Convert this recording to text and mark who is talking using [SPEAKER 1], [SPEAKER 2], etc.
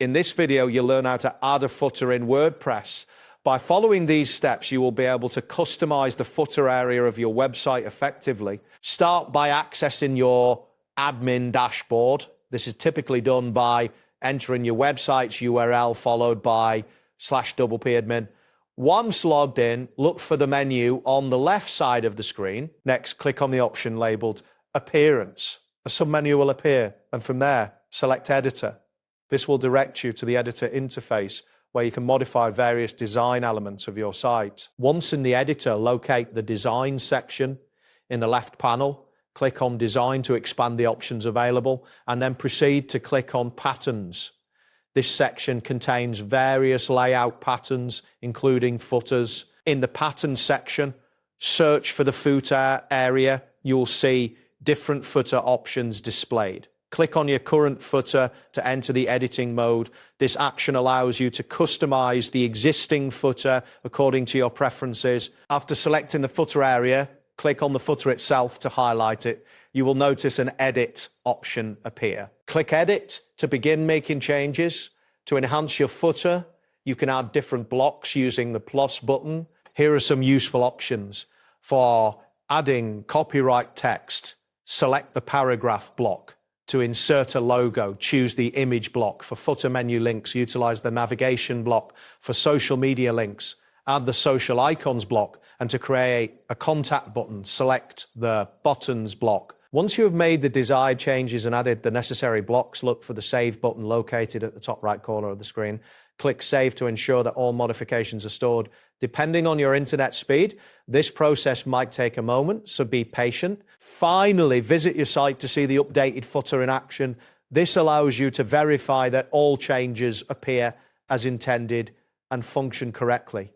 [SPEAKER 1] In this video, you'll learn how to add a footer in WordPress. By following these steps, you will be able to customize the footer area of your website effectively. Start by accessing your admin dashboard. This is typically done by entering your website's URL followed by /PPadmin. Once logged in, look for the menu on the left side of the screen. Next, click on the option labeled Appearance. A submenu will appear, and from there, select Editor. This will direct you to the editor interface where you can modify various design elements of your site. Once in the editor, locate the Design section in the left panel. Click on Design to expand the options available, and then proceed to click on Patterns. This section contains various layout patterns, including footers. In the Patterns section, search for the footer area. You'll see different footer options displayed. Click on your current footer to enter the editing mode. This action allows you to customize the existing footer according to your preferences. After selecting the footer area, click on the footer itself to highlight it. You will notice an Edit option appear. Click Edit to begin making changes. To enhance your footer, you can add different blocks using the plus button. Here are some useful options. For adding copyright text, select the paragraph block. To insert a logo, choose the image block. For footer menu links, utilize the navigation block. For social media links, add the social icons block. And to create a contact button, select the buttons block. Once you have made the desired changes and added the necessary blocks, look for the Save button located at the top right corner of the screen. Click Save to ensure that all modifications are stored. Depending on your internet speed, this process might take a moment, so be patient. Finally, visit your site to see the updated footer in action. This allows you to verify that all changes appear as intended and function correctly.